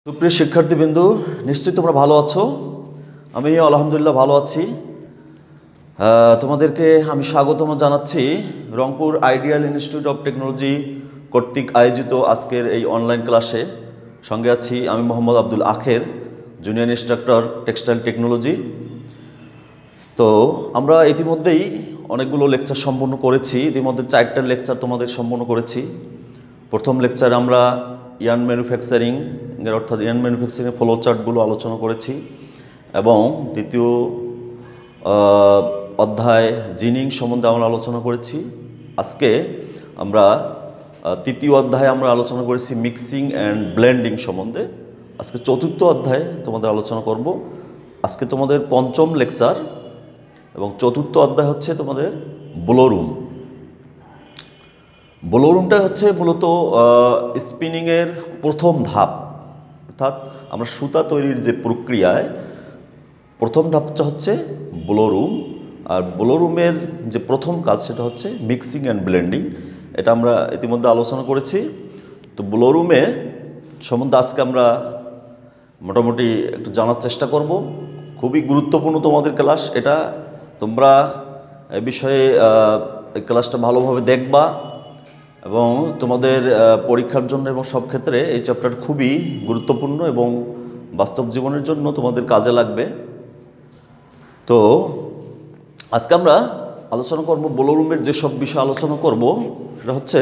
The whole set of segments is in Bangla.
সুপ্রিয় শিক্ষার্থীবৃন্দু, নিশ্চয়ই তোমরা ভালো আছো। আমি আলহামদুলিল্লাহ ভালো আছি। তোমাদেরকে আমি স্বাগতম জানাচ্ছি Rangpur ideal institute of technology কর্তৃক আয়োজিত আজকের এই অনলাইন ক্লাসে। সঙ্গে আছি আমি মোহাম্মদ আব্দুল আখের, জুনিয়র ইনস্ট্রাক্টর টেক্সটাইল টেকনোলজি। তো আমরা ইতিমধ্যেই অনেকগুলো লেকচার সম্পন্ন করেছি। ইতিমধ্যে 4টা লেকচার তোমাদের সম্পন্ন করেছি। প্রথম লেকচারে আমরা ইয়ার্ন ম্যানুফ্যাকচারিং অর্থাৎ ইয়ার্ন ম্যানুফ্যাকচারিংয়ের ফ্লো চার্টগুলো আলোচনা করেছি এবং দ্বিতীয় অধ্যায় জিনিং সম্বন্ধে আমরা আলোচনা করেছি। আজকে আমরা তৃতীয় অধ্যায়ে আমরা আলোচনা করেছি মিক্সিং অ্যান্ড ব্লেন্ডিং সম্বন্ধে। আজকে চতুর্থ অধ্যায়ে তোমাদের আলোচনা করব। আজকে তোমাদের পঞ্চম লেকচার এবং চতুর্থ অধ্যায় হচ্ছে তোমাদের ব্লোরুম। ব্লোরুমটা হচ্ছে মূলত স্পিনিংয়ের প্রথম ধাপ, অর্থাৎ আমরা সুতা তৈরির যে প্রক্রিয়ায় প্রথম ধাপটা হচ্ছে ব্লোরুম। আর ব্লোরুমের যে প্রথম কাজ সেটা হচ্ছে মিক্সিং অ্যান্ড ব্লেন্ডিং। এটা আমরা ইতিমধ্যে আলোচনা করেছি। তো ব্লোরুমে সম্বন্ধে আজকে আমরা মোটামুটি একটু জানার চেষ্টা করব। খুবই গুরুত্বপূর্ণ তোমাদের ক্লাস এটা। তোমরা এ বিষয়ে এই ক্লাসটা ভালোভাবে দেখবা এবং তোমাদের পরীক্ষার জন্য এবং সব ক্ষেত্রে এই চ্যাপ্টার খুবই গুরুত্বপূর্ণ এবং বাস্তব জীবনের জন্য তোমাদের কাজে লাগবে। তো আজকে আমরা আলোচনা করব ব্লোরুমের যেসব বিষয় আলোচনা করব সেটা হচ্ছে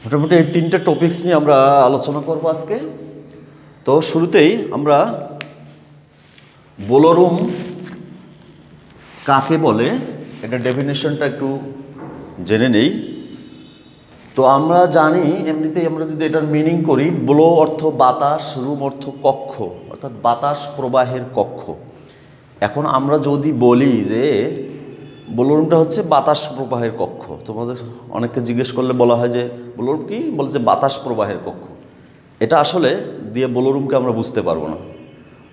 মোটামুটি এই 3টে টপিকস নিয়ে আমরা আলোচনা করব আজকে। তো শুরুতেই আমরা ব্লোরুম কাকে বলে এটা ডেফিনেশনটা একটু জেনে নেই। তো আমরা জানি এমনিতেই আমরা যদি এটার মিনিং করি, ব্লো অর্থ বাতাস, রুম অর্থ কক্ষ, অর্থাৎ বাতাস প্রবাহের কক্ষ। এখন আমরা যদি বলি যে ব্লোরুমটা হচ্ছে বাতাস প্রবাহের কক্ষ, তোমাদের অনেককে জিজ্ঞেস করলে বলা হয় যে ব্লোরুম কি, বলছে বাতাস প্রবাহের কক্ষ। এটা আসলে দিয়ে ব্লোরুমকে আমরা বুঝতে পারবো না।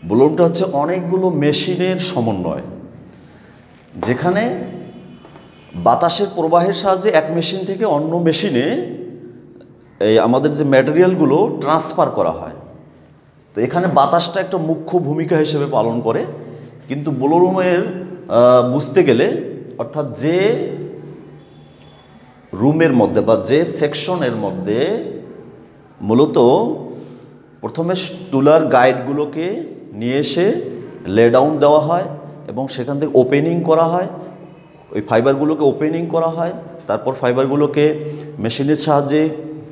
ব্লোরুমটা হচ্ছে অনেকগুলো মেশিনের সমন্বয়, যেখানে বাতাসের প্রবাহের সাহায্যে এক মেশিন থেকে অন্য মেশিনে এই আমাদের যে ম্যাটেরিয়ালগুলো ট্রান্সফার করা হয়। তো এখানে বাতাসটা একটা মুখ্য ভূমিকা হিসেবে পালন করে। কিন্তু ব্লোরুমের বুঝতে গেলে, অর্থাৎ যে রুমের মধ্যে বা যে সেকশনের মধ্যে মূলত প্রথমে তুলার গাইডগুলোকে নিয়ে এসে লে ডাউন দেওয়া হয় এবং সেখান থেকে ওপেনিং করা হয়, ওই ফাইবারগুলোকে ওপেনিং করা হয়। তারপর ফাইবারগুলোকে মেশিনের সাহায্যে,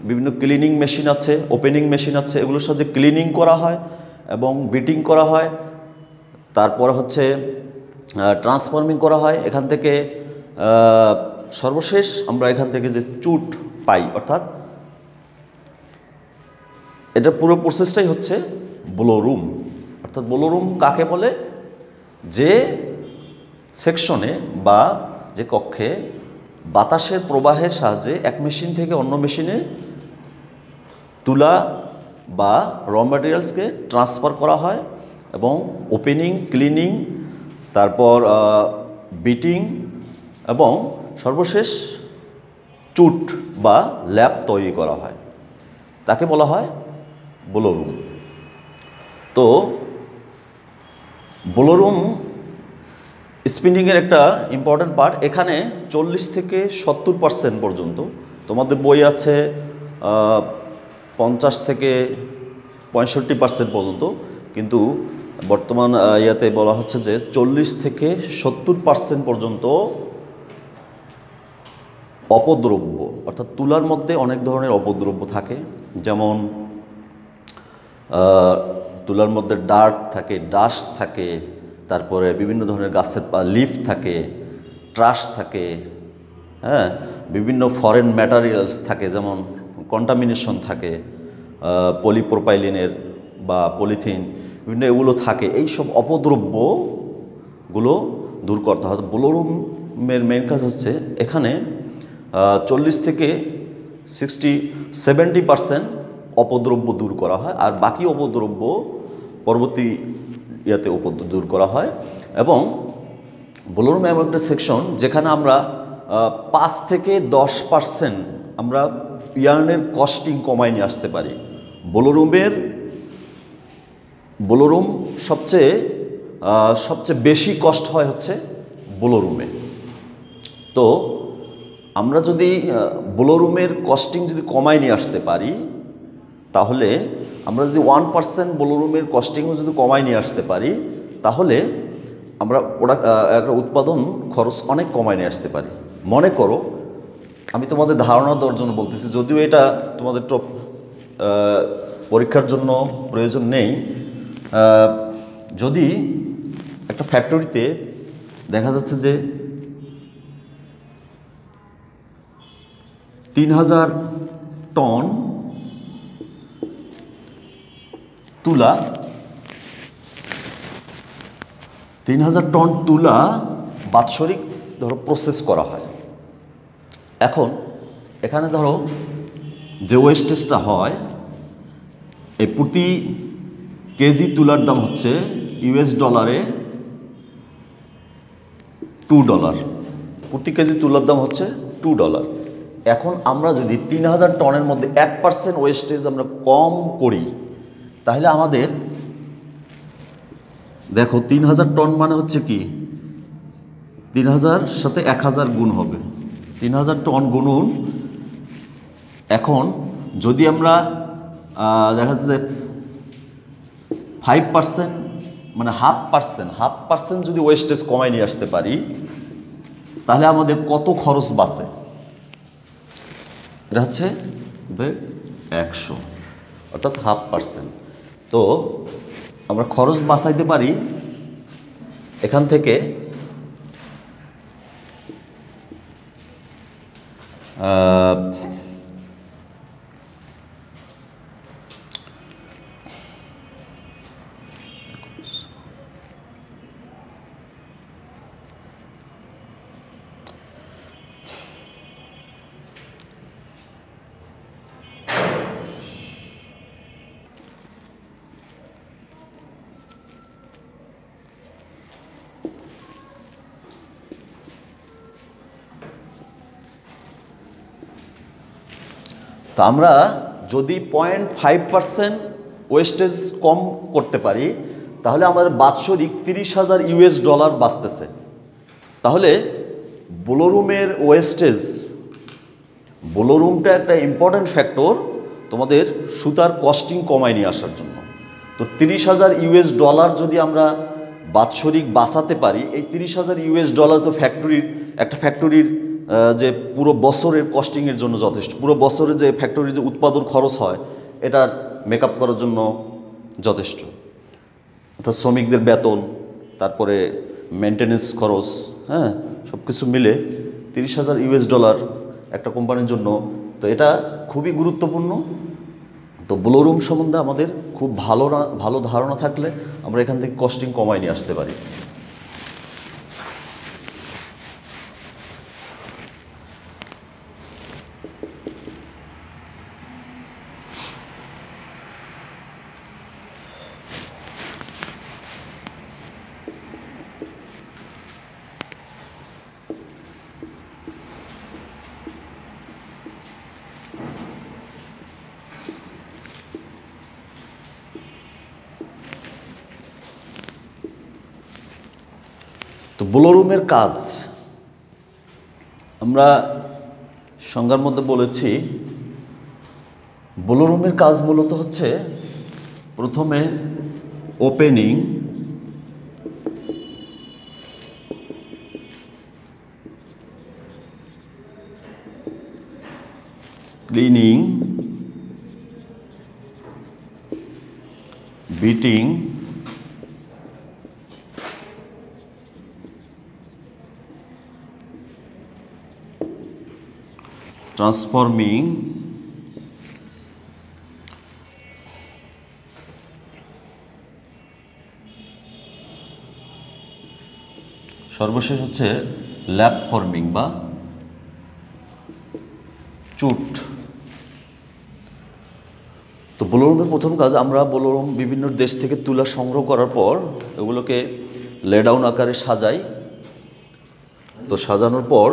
বিভিন্ন ক্লিনিং মেশিন আছে, ওপেনিং মেশিন আছে, এগুলোর সাহায্যে ক্লিনিং করা হয় এবং বিটিং করা হয়। তারপর হচ্ছে ট্রান্সফর্মিং করা হয়। এখান থেকে সর্বশেষ আমরা এখান থেকে যে চুট পাই, অর্থাৎ এটা পুরো প্রসেসটাই হচ্ছে ব্লোরুম। অর্থাৎ ব্লোরুম কাকে বলে? যে সেকশনে বা যে কক্ষে বাতাসের প্রবাহের সাহায্যে এক মেশিন থেকে অন্য মেশিনে তুলা বা র ম্যাটেরিয়ালসকে ট্রান্সফার করা হয় এবং ওপেনিং, ক্লিনিং, তারপর বিটিং এবং সর্বশেষ চুট বা ল্যাপ তৈরি করা হয়, তাকে বলা হয় ব্লোরুম। তো বোলোরুম স্পিনিংয়ের একটা ইম্পর্ট্যান্ট পার্ট, এখানে 40 থেকে 70% পর্যন্ত, তোমাদের বই আছে 50 থেকে 65% পর্যন্ত, কিন্তু বর্তমান ইয়াতে বলা হচ্ছে যে 40 থেকে 70% পর্যন্ত অপদ্রব্য, অর্থাৎ তুলার মধ্যে অনেক ধরনের অপদ্রব্য থাকে, যেমন তুলার মধ্যে ডার্ট থাকে, ডাস্ট থাকে, তারপরে বিভিন্ন ধরনের গাছের লিফ থাকে, ট্রাশ থাকে, হ্যাঁ, বিভিন্ন ফরেন ম্যাটেরিয়ালস থাকে, যেমন কন্টামিনেশন থাকে, পলিপ্রোপাইলিনের বা পলিথিন, বিভিন্ন এগুলো থাকে। এই সব অপদ্রব্যগুলো দূর করতে হয়। বোলোরুমের মেন কাজ হচ্ছে এখানে 40 থেকে 60-70% অপদ্রব্য দূর করা হয়, আর বাকি অপদ্রব্য পরবর্তী ইয়াতে দূর করা হয়। এবং বোলোরুম এমন একটা সেকশন যেখানে আমরা 5 থেকে 10% আমরা ইয়ার্নের কস্টিং কমায় নিয়ে আসতে পারি। বোলোরুম সবচেয়ে বেশি কষ্ট হয় হচ্ছে বোলোরুমে। তো আমরা যদি বোলোরুমের কস্টিং যদি কমায় নিয়ে আসতে পারি, তাহলে আমরা যদি 1% বোলোরুমের কস্টিংও যদি কমায় নিয়ে আসতে পারি, তাহলে আমরা একটা উৎপাদন খরচ অনেক কমায় নিয়ে আসতে পারি। মনে করো, আমি তোমাদের ধারণা দেওয়ার জন্য বলতেছি, যদিও এটা তোমাদের পরীক্ষার জন্য প্রয়োজন নেই, যদি একটা ফ্যাক্টরিতে দেখা যাচ্ছে যে 3000 টন তুলা 3000 টন তুলা বাৎসরিক ধরো প্রসেস করা হয়। এখন এখানে ধরো যে ওয়েস্টেজটা হয়, এই প্রতি কেজি তুলার দাম হচ্ছে $, $2। প্রতি কেজি তুলার দাম হচ্ছে $2। এখন আমরা যদি 3000 টনের মধ্যে 1% ওয়েস্টেজ আমরা কম করি, তাহলে আমাদের দেখো 3000 টন মানে হচ্ছে কি, 3000 সাথে 1000 গুণ হবে, 3000 টন গুণুন। এখন যদি আমরা দেখা যাচ্ছে 5% মানে 1/2% যদি ওয়েস্টেজ কমায় নিয়ে আসতে পারি, তাহলে আমাদের কত খরচ বাঁচে? এটা হচ্ছে 100, অর্থাৎ 1/2%। তো আমরা খরচ বাঁচাইতে পারি এখান থেকে তা আমরা যদি 0.5% ওয়েস্টেজ কম করতে পারি, তাহলে আমাদের বাৎসরিক $30,000 বাঁচতেছে। তাহলে বোলোরুমের ওয়েস্টেজ, বোলোরুমটা একটা ইম্পর্ট্যান্ট ফ্যাক্টর তোমাদের সুতার কস্টিং কমায় নিয়ে আসার জন্য। তো $30,000 যদি আমরা বাৎসরিক বাঁচাতে পারি, এই $30,000 তো একটা ফ্যাক্টরির যে পুরো বছরের কস্টিংয়ের জন্য যথেষ্ট। পুরো বছরে যে ফ্যাক্টরির যে উৎপাদন খরচ হয়, এটার মেকআপ করার জন্য যথেষ্ট। অর্থাৎ শ্রমিকদের বেতন, তারপরে মেনটেনেন্স খরচ, হ্যাঁ, সব কিছু মিলে $30,000 একটা কোম্পানির জন্য। তো এটা খুবই গুরুত্বপূর্ণ। তো বোলোরুম সম্বন্ধে আমাদের খুব ভালো ধারণা থাকলে আমরা এখান থেকে কস্টিং কমায় নিয়ে আসতে পারি। তো ব্লোরুমের কাজ আমরা সংজ্ঞার মধ্যে বলেছি, ব্লোরুমের কাজ মূলত হচ্ছে প্রথমে ওপেনিং, ক্লিনিং, বিটিং, ট্রান্সফর্মিং, সর্বশেষ হচ্ছে ল্যাব ফর্মিং বা চুট। তো ব্লোরুমের প্রথম কাজ, আমরা ব্লোরুম বিভিন্ন দেশ থেকে তুলা সংগ্রহ করার পর এগুলোকে লেডাউন আকারে সাজাই। তো সাজানোর পর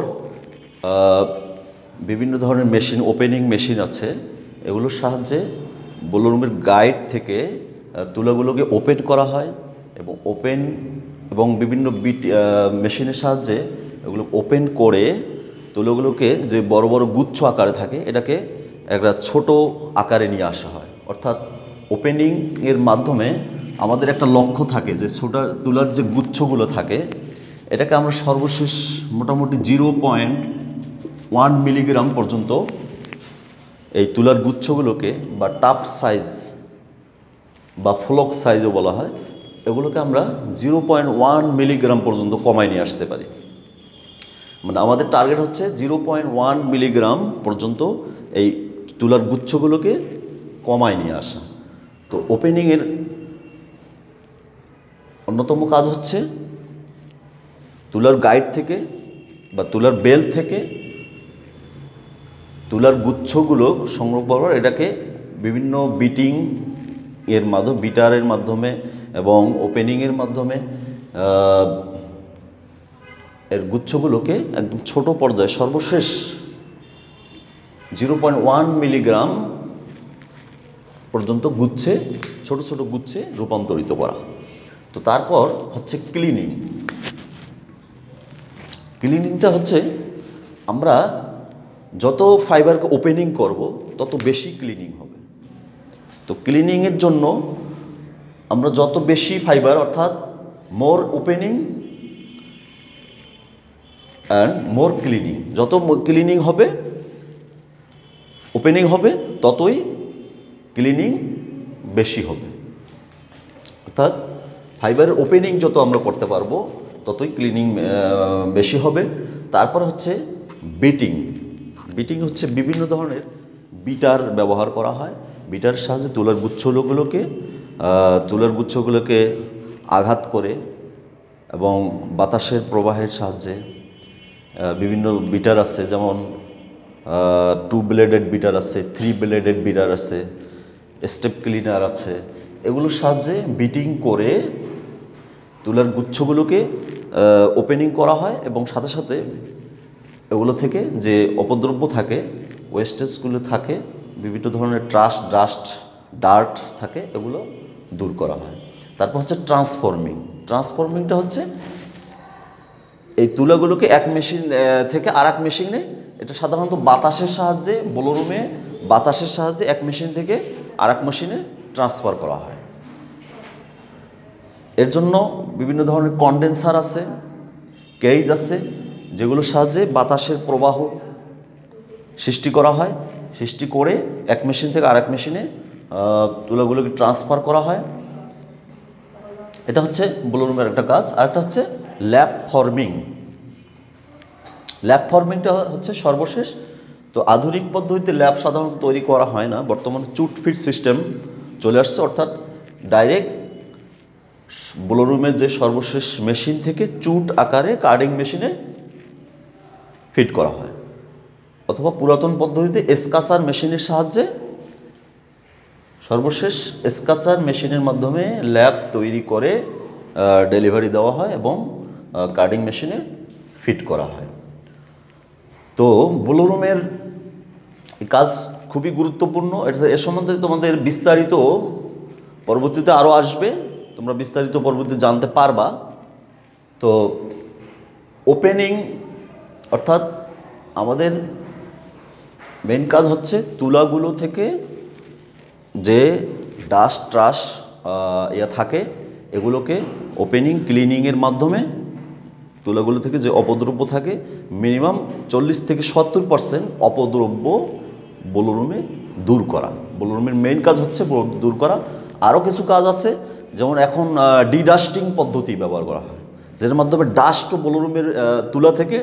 বিভিন্ন ধরনের মেশিন, ওপেনিং মেশিন আছে, এগুলোর সাহায্যে ব্লোরুমের গাইড থেকে তুলাগুলোকে ওপেন করা হয় এবং বিভিন্ন মেশিনের সাহায্যে এগুলো ওপেন করে তুলাগুলোকে যে বড় বড় গুচ্ছ আকারে থাকে এটাকে একটা ছোট আকারে নিয়ে আসা হয়। অর্থাৎ ওপেনিং এর মাধ্যমে আমাদের একটা লক্ষ্য থাকে যে তুলার যে গুচ্ছগুলো থাকে এটাকে আমরা সর্বশেষ মোটামুটি 0.1 মিলিগ্রাম পর্যন্ত এই তুলার গুচ্ছগুলোকে বা টাপ সাইজ বা ফ্লক সাইজও বলা হয়, এগুলোকে আমরা 0.1 মিলিগ্রাম পর্যন্ত কমায় নিয়ে আসতে পারি। মানে আমাদের টার্গেট হচ্ছে 0.1 মিলিগ্রাম পর্যন্ত এই তুলার গুচ্ছগুলোকে কমায় নিয়ে আসা। তো ওপেনিংয়ের অন্যতম কাজ হচ্ছে তুলার গাইড থেকে বা তুলার বেল থেকে তুলার গুচ্ছগুলো সংগ্রহ করার, এটাকে বিভিন্ন বিটিং এর মাধ্যমে, বিটারের মাধ্যমে এবং ওপেনিংয়ের মাধ্যমে এর গুচ্ছগুলোকে একদম ছোট পর্যায়ে সর্বশেষ 0.1 মিলিগ্রাম পর্যন্ত গুচ্ছে, ছোট ছোট গুচ্ছে রূপান্তরিত করা। তো তারপর হচ্ছে ক্লিনিং। ক্লিনিংটা হচ্ছে আমরা যত ফাইবারকে ওপেনিং করব তত বেশি ক্লিনিং হবে। তো ক্লিনিংয়ের জন্য আমরা যত বেশি ফাইবার, অর্থাৎ মোর ওপেনিং অ্যান্ড মোর ক্লিনিং, যত ক্লিনিং হবে, ওপেনিং হবে, ততই ক্লিনিং বেশি হবে। অর্থাৎ ফাইবারের ওপেনিং যত আমরা করতে পারবো ততই ক্লিনিং বেশি হবে। তারপর হচ্ছে বিটিং। বিটিং হচ্ছে বিভিন্ন ধরনের বিটার ব্যবহার করা হয়। বিটারের সাহায্যে তুলার গুচ্ছগুলোকে আঘাত করে এবং বাতাসের প্রবাহের সাহায্যে বিভিন্ন বিটার আছে, যেমন 2 ব্লেডেড বিটার আছে, 3 ব্লেডেড বিটার আছে, স্টেপ ক্লিনার আছে, এগুলোর সাহায্যে বিটিং করে তুলার গুচ্ছগুলোকে ওপেনিং করা হয় এবং সাথে সাথে এগুলো থেকে যে অপদ্রব্য থাকে, ওয়েস্টেজগুলো থাকে, বিভিন্ন ধরনের ডাস্ট ডার্ট থাকে, এগুলো দূর করা হয়। তারপর হচ্ছে ট্রান্সফর্মিং। ট্রান্সফর্মিংটা হচ্ছে এই তুলাগুলোকে এক মেশিন থেকে আর এক মেশিনে, এটা সাধারণত বাতাসের সাহায্যে, ব্লোরুমে বাতাসের সাহায্যে এক মেশিন থেকে আর এক মেশিনে ট্রান্সফার করা হয়। এর জন্য বিভিন্ন ধরনের কন্ডেন্সার আছে, কেজ আছে, যেগুলোর সাহায্যে বাতাসের প্রবাহ সৃষ্টি করা হয়, সৃষ্টি করে এক মেশিন থেকে আরেক মেশিনে তুলাগুলোকে ট্রান্সফার করা হয়। এটা হচ্ছে ব্লোরুমের একটা কাজ। আরেকটা হচ্ছে ল্যাব ফর্মিং। ল্যাব ফর্মিংটা হচ্ছে সর্বশেষ। তো আধুনিক পদ্ধতিতে ল্যাব সাধারণত তৈরি করা হয় না, বর্তমানে চুট ফিট সিস্টেম চলে আসছে, অর্থাৎ ডাইরেক্ট ব্লোরুমের যে সর্বশেষ মেশিন থেকে চুট আকারে কার্ডিং মেশিনে ফিট করা হয়, অথবা পুরাতন পদ্ধতিতে এসকাসার মেশিনের সাহায্যে, সর্বশেষ এসকাসার মেশিনের মাধ্যমে ল্যাব তৈরি করে ডেলিভারি দেওয়া হয় এবং কার্ডিং মেশিনে ফিট করা হয়। তো ব্লোরুমের কাজ খুবই গুরুত্বপূর্ণ। এ সম্বন্ধে তোমাদের বিস্তারিত পরবর্তীতে আরও আসবে, তোমরা বিস্তারিত পরবর্তীতে জানতে পারবা। তো ওপেনিং অর্থাৎ আমাদের মেন কাজ হচ্ছে তুলাগুলো থেকে যে ডাস্ট ট্রাশ থাকে এগুলোকে ওপেনিং ক্লিনিংয়ের মাধ্যমে তুলাগুলো থেকে যে অপদ্রব্য থাকে মিনিমাম 40 থেকে 70% অপদ্রব্য বোলরুমে দূর করা। বোলরুমের মেইন কাজ হচ্ছে দূর করা। আরও কিছু কাজ আছে, যেমন এখন ডিডাস্টিং পদ্ধতি ব্যবহার করা হয়, যেটার মাধ্যমে ডাস্টও বোলরুমের তুলা থেকে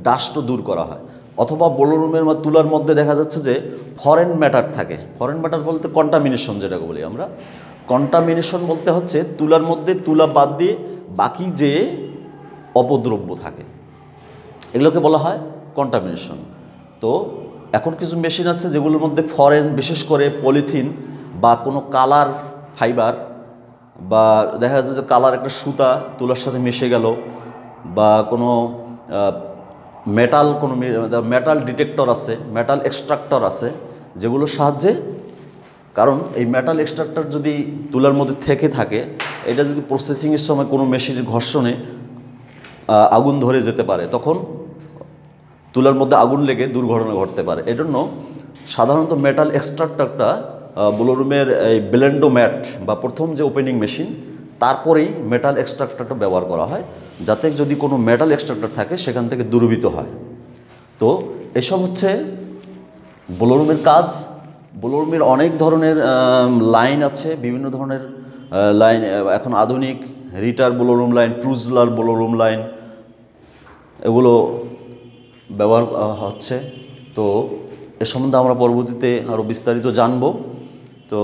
ডাস্টও দূর করা হয়। অথবা বোলরুমের তুলার মধ্যে দেখা যাচ্ছে যে ফরেন ম্যাটার থাকে। ফরেন ম্যাটার বলতে কন্টামিনেশন যেটাকে বলি আমরা। কন্টামিনেশন বলতে হচ্ছে তুলার মধ্যে তুলা বাদ দিয়ে বাকি যে অপদ্রব্য থাকে এগুলোকে বলা হয় কন্টামিনেশন। তো এখন কিছু মেশিন আছে যেগুলোর মধ্যে ফরেন, বিশেষ করে পলিথিন বা কোনো কালার ফাইবার, বা দেখা যাচ্ছে যে কালার একটা সুতা তুলার সাথে মিশে গেল, বা কোনো মেটাল ডিটেক্টর আছে, মেটাল এক্সট্রাক্টর আছে, যেগুলোর সাহায্যে, কারণ এই মেটাল এক্সট্রাক্টর যদি তুলার মধ্যে থেকে থাকে, এটা যদি প্রসেসিংয়ের সময় কোনো মেশিনের ঘর্ষণে আগুন ধরে যেতে পারে, তখন তুলার মধ্যে আগুন লেগে দুর্ঘটনা ঘটতে পারে। এজন্য সাধারণত মেটাল এক্সট্রাক্টরটা বোলরুমের এই ব্লেন্ডো ম্যাট বা প্রথম যে ওপেনিং মেশিন তারপরেই মেটাল এক্সট্রাক্টরটা ব্যবহার করা হয়, যাতে যদি কোনো মেটাল এক্সট্রাক্টর থাকে সেখান থেকে দূরীভূত হয়। তো এসব হচ্ছে বোলরুমের কাজ। বোলরুমের অনেক ধরনের লাইন আছে, বিভিন্ন ধরনের লাইন এখন আধুনিক রিটার বোলরুম লাইন, ট্রুজলার বোলরুম লাইন, এগুলো ব্যবহার হচ্ছে। তো এ সম্বন্ধে আমরা পরবর্তীতে আরও বিস্তারিত জানব। তো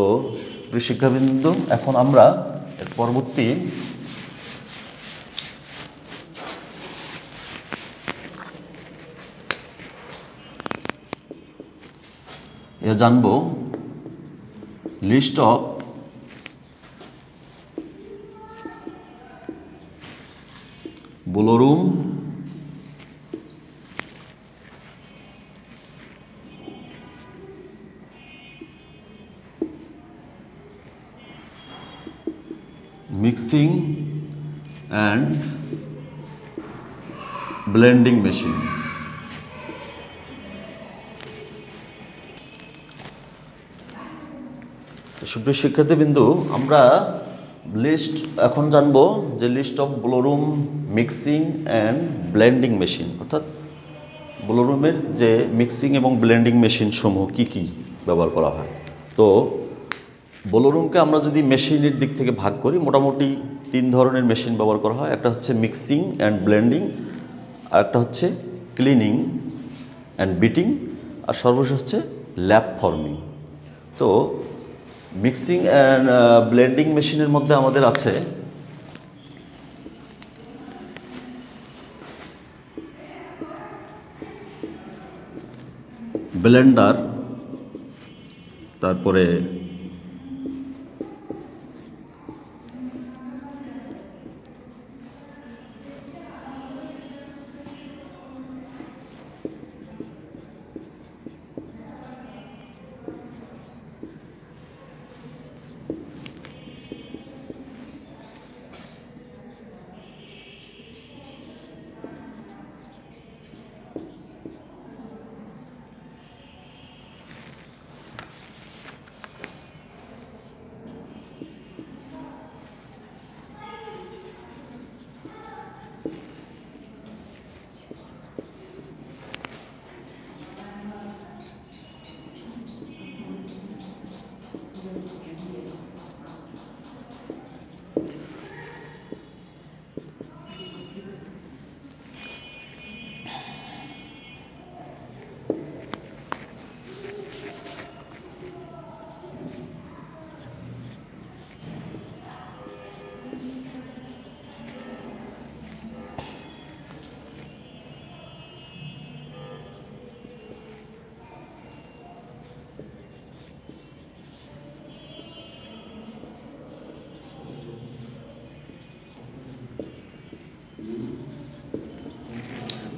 প্রিয় শিক্ষাবৃন্দ, এখন আমরা এর পরবর্তী জানব list of blowroom mixing and blending machine. সুপ্রিয় শিক্ষার্থীবৃন্দু, আমরা লিস্ট এখন জানব যে list of blowroom mixing and blending machine, অর্থাৎ বোলরুমের যে মিক্সিং এবং ব্লেন্ডিং মেশিন সমূহ কী কী ব্যবহার করা হয়। তো বোলরুমকে আমরা যদি মেশিনের দিক থেকে ভাগ করি, মোটামুটি 3 ধরনের মেশিন ব্যবহার করা হয়। একটা হচ্ছে মিক্সিং অ্যান্ড ব্লেন্ডিং, আর একটা হচ্ছে ক্লিনিং অ্যান্ড বিটিং, আর সর্বশেষ হচ্ছে ল্যাপ ফর্মিং। তো মিক্সিং অ্যান্ড ব্লেন্ডিং মেশিনের মধ্যে আমাদের আছে ব্লেন্ডার, তারপরে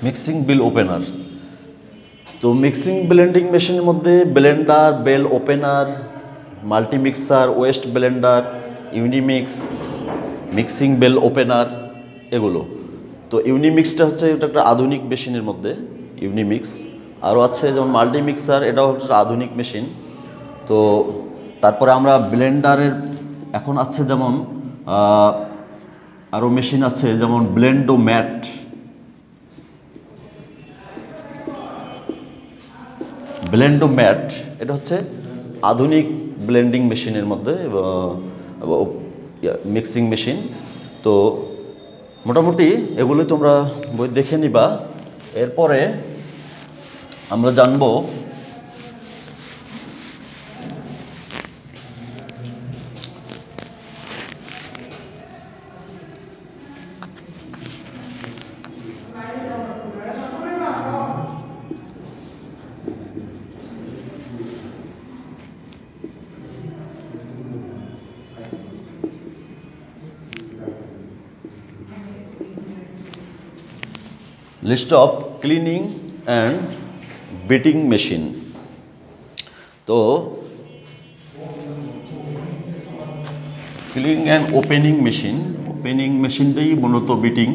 মিক্সিং বিল ওপেনার। তো মিক্সিং ব্লেন্ডিং মেশিনের মধ্যে blender, bale opener, multimixer, waste blender, unimix, mixing bale opener, এগুলো। তো ইউনিমিক্সটা হচ্ছে এটা একটা আধুনিক মেশিনের মধ্যে, ইউনিমিক্স। আরও আছে যেমন মাল্টিমিক্সার, এটাও হচ্ছে আধুনিক মেশিন। তো তারপরে আমরা ব্লেন্ডারের এখন আছে যেমন আরও মেশিন আছে যেমন ব্লেন্ডোম্যাট। ব্লেন্ডোম্যাট এটা হচ্ছে আধুনিক ব্লেন্ডিং মেশিনের মধ্যে মিক্সিং মেশিন। তো মোটামুটি এগুলো তোমরা বই দেখে নিবা। এরপরে আমরা জানবো list of cleaning and beating machine. তো cleaning and opening machine, opening মেশিনটাই মূলত বিটিং।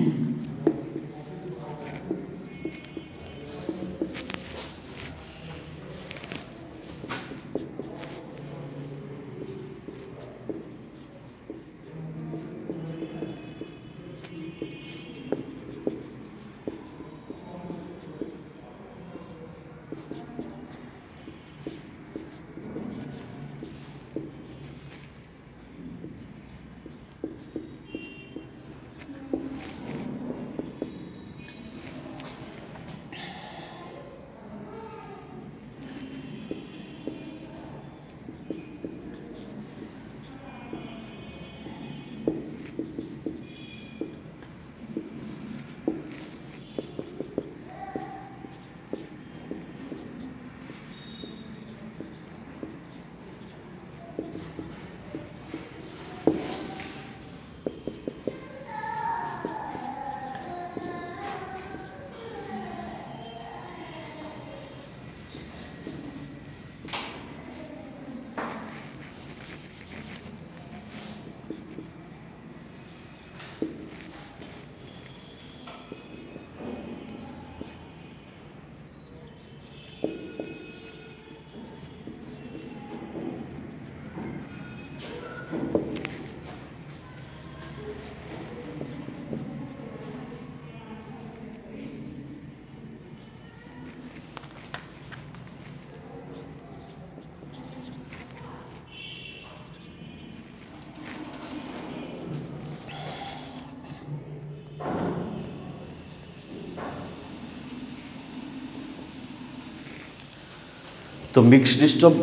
তো mixed list of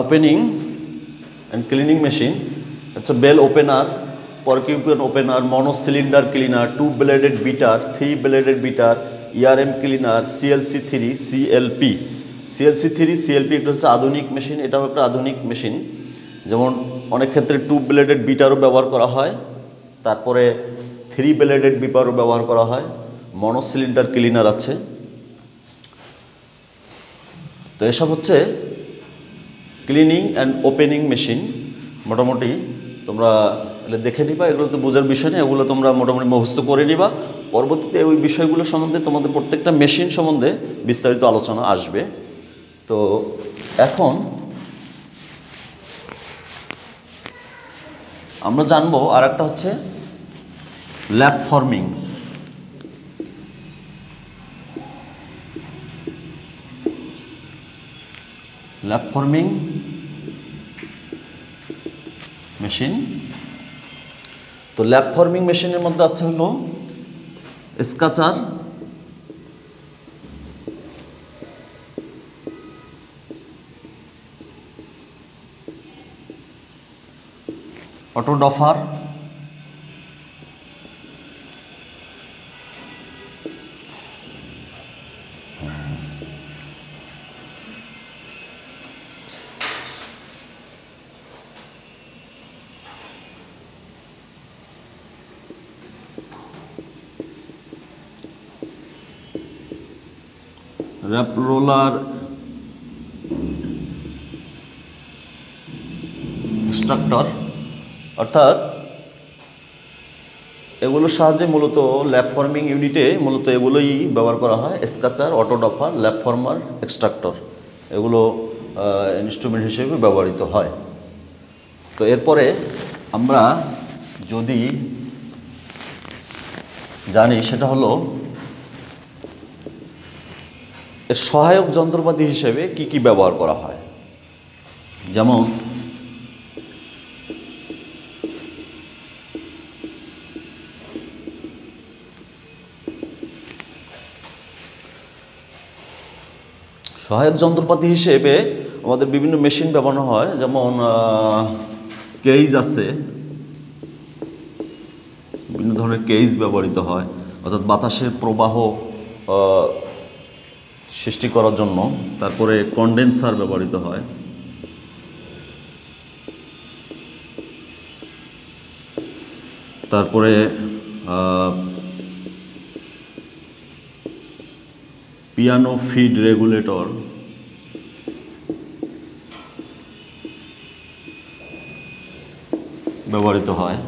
opening and cleaning machine হচ্ছে bale opener, porcupine opener, monocylinder cleaner, two bladed beater, three bladed beater, ERM cleaner, CLC3, CLP। CLC3 CLP এটা হচ্ছে আধুনিক মেশিন, এটাও একটা আধুনিক মেশিন। যেমন অনেক ক্ষেত্রে টু ব্লেডেড বিটারও ব্যবহার করা হয়, তারপরে থ্রি ব্লেডেড বিপারও ব্যবহার করা হয়, মনোসিলিন্ডার ক্লিনার আছে। তো এসব হচ্ছে ক্লিনিং অ্যান্ড ওপেনিং মেশিন। মোটামুটি তোমরা দেখে নিবা, এগুলো তো বোঝার বিষয় নেই, এগুলো তোমরা মোটামুটি মুখস্থ করে নিবা। পরবর্তীতে ওই বিষয়গুলো সম্বন্ধে তোমাদের প্রত্যেকটা মেশিন সম্বন্ধে বিস্তারিত আলোচনা আসবে। তো এখন আমরা জানবো আর একটা হচ্ছে lab forming. Lab forming machine. তো ল্যাব ফর্মিং মেশিনের মধ্যে আছে হলো স্কাচার, অটোডফার, র্যাপ রোলার, এক্সট্রাক্টর। অর্থাৎ এগুলোর সাহায্যে মূলত ল্যাব ফর্মিং ইউনিটে মূলত এগুলোই ব্যবহার করা হয়, স্কেচার, অটোডপার, ল্যাব ফর্মার, এক্সট্রাক্টর, এগুলো ইনস্ট্রুমেন্ট হিসেবে ব্যবহৃত হয়। তো এরপরে আমরা যদি জানি সেটা হলো এর সহায়ক যন্ত্রপাতি হিসেবে কি কি ব্যবহার করা হয়। যেমন সহায়ক যন্ত্রপাতি হিসেবে আমাদের বিভিন্ন মেশিন ব্যবহার হয়, যেমন কেজ আছে, বিভিন্ন ধরনের কেজ ব্যবহৃত হয়, অর্থাৎ বাতাসের প্রবাহ সৃষ্টি করার জন্য। তারপরে কন্ডেন্সার ব্যবহৃত হয়, তারপরে পিয়ানো ফিড রেগুলেটর, ব্যবহৃত হয়।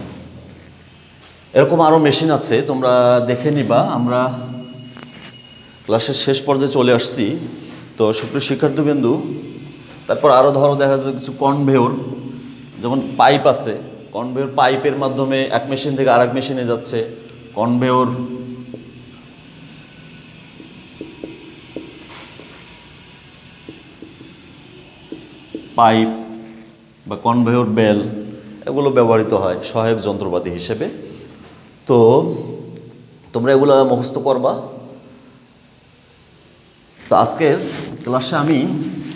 এরকম আরও মেশিন আছে, তোমরা দেখে নিবা। আমরা ক্লাসের শেষ পর্যায়ে চলে আসছি। তো সুপ্রিয় শিক্ষার্থীবৃন্দু, তারপর আরও ধরো দেখা যাচ্ছে কিছু কনভেয়র, যেমন পাইপ আছে, কনভেয়র পাইপের মাধ্যমে এক মেশিন থেকে আরেক মেশিনে যাচ্ছে। কনভেয়র পাইপ বা কনভেয়র বেল, এগুলো ব্যবহৃত হয় সহায়ক যন্ত্রপাতি হিসেবে। তো তোমরা এগুলো মুখস্থ করবা। তো আজকের ক্লাসে আমি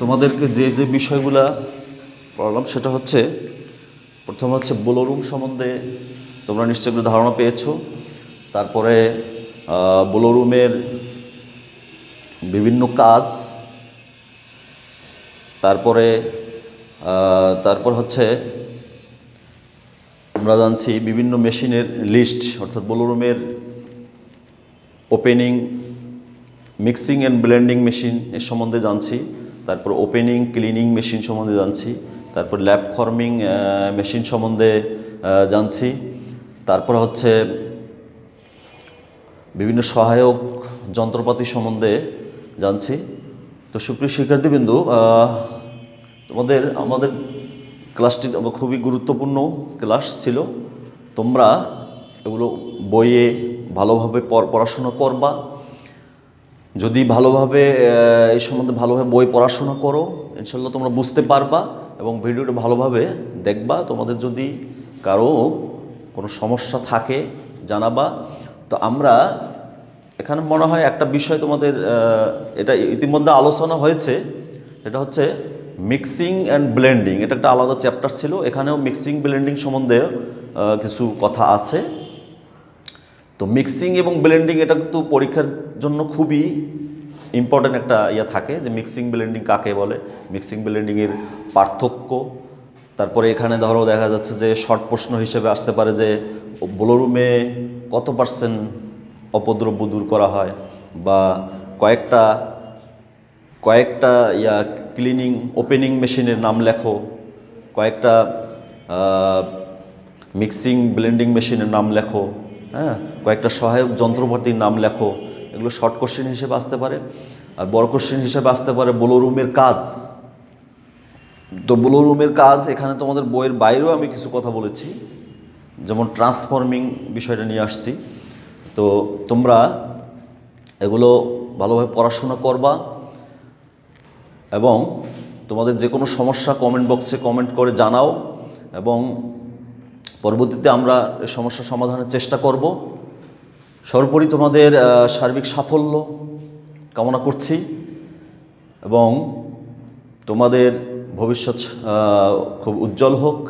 তোমাদেরকে যে যে বিষয়গুলো পড়ালাম সেটা হচ্ছে, প্রথম হচ্ছে ব্লোরুম সম্বন্ধে তোমরা নিশ্চয়ই একটু ধারণা পেয়েছো। তারপরে ব্লোরুমের বিভিন্ন কাজ, তারপর হচ্ছে আমরা জানছি বিভিন্ন মেশিনের লিস্ট, অর্থাৎ ব্লোরুমের opening, mixing and blending machine এর সম্বন্ধে জানছি। তারপর ওপেনিং ক্লিনিং মেশিন সম্বন্ধে জানছি। তারপর ল্যাব ফর্মিং মেশিন সম্বন্ধে জানছি। তারপর হচ্ছে বিভিন্ন সহায়ক যন্ত্রপাতি সম্বন্ধে জানছি। তো সুপ্রিয় শিক্ষার্থীবৃন্দু, আমাদের ক্লাসটি খুবই গুরুত্বপূর্ণ ক্লাস ছিল। তোমরা এগুলো বইয়ে ভালোভাবে পড়াশোনা করবা। যদি ভালোভাবে এই সম্বন্ধে ভালোভাবে বই পড়াশোনা করো, ইনশাল্লাহ তোমরা বুঝতে পারবা এবং ভিডিওটা ভালোভাবে দেখবা। তোমাদের যদি কারো কোনো সমস্যা থাকে জানাবা। তো আমরা এখানে মনে হয় একটা বিষয় তোমাদের, এটা ইতিমধ্যে আলোচনা হয়েছে, এটা হচ্ছে মিক্সিং অ্যান্ড ব্লেন্ডিং। এটা একটা আলাদা চ্যাপ্টার ছিল, এখানেও মিক্সিং ব্লেন্ডিং সম্বন্ধে কিছু কথা আছে। তো মিক্সিং এবং ব্লেন্ডিং এটা কিন্তু পরীক্ষার জন্য খুবই ইম্পর্ট্যান্ট একটা থাকে, যে মিক্সিং ব্লেন্ডিং কাকে বলে, মিক্সিং ব্লেন্ডিংয়ের পার্থক্য। তারপরে এখানে ধরো দেখা যাচ্ছে যে শর্ট প্রশ্ন হিসেবে আসতে পারে যে ব্লোরুমে কত % অপদ্রব্য দূর করা হয়, বা কয়েকটা ক্লিনিং ওপেনিং মেশিনের নাম লেখো, কয়েকটা মিক্সিং ব্লেন্ডিং মেশিনের নাম লেখো, হ্যাঁ, কয়েকটা সহায়ক যন্ত্রপাতির নাম লেখো। এগুলো শর্ট কোশ্চেন হিসেবে আসতে পারে। আর বড় কোশ্চেন হিসেবে আসতে পারে ব্লোরুমের কাজ। তো ব্লোরুমের কাজ এখানে তোমাদের বইয়ের বাইরেও আমি কিছু কথা বলেছি, যেমন ট্রান্সফর্মিং বিষয়টা নিয়ে আসছি। তো তোমরা এগুলো ভালোভাবে পড়াশোনা করবা এবং তোমাদের যে কোনো সমস্যা কমেন্ট বক্সে কমেন্ট করে জানাও, এবং পরবর্তীতে আমরা এই সমস্যার সমাধানের চেষ্টা করব। সর্বোপরি তোমাদের সার্বিক সাফল্য কামনা করছি এবং তোমাদের ভবিষ্যৎ খুব উজ্জ্বল হোক,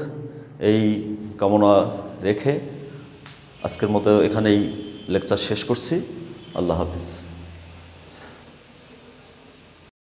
এই কামনা রেখে আজকের মতো এখানেই লেকচার শেষ করছি। আল্লাহ হাফিজ।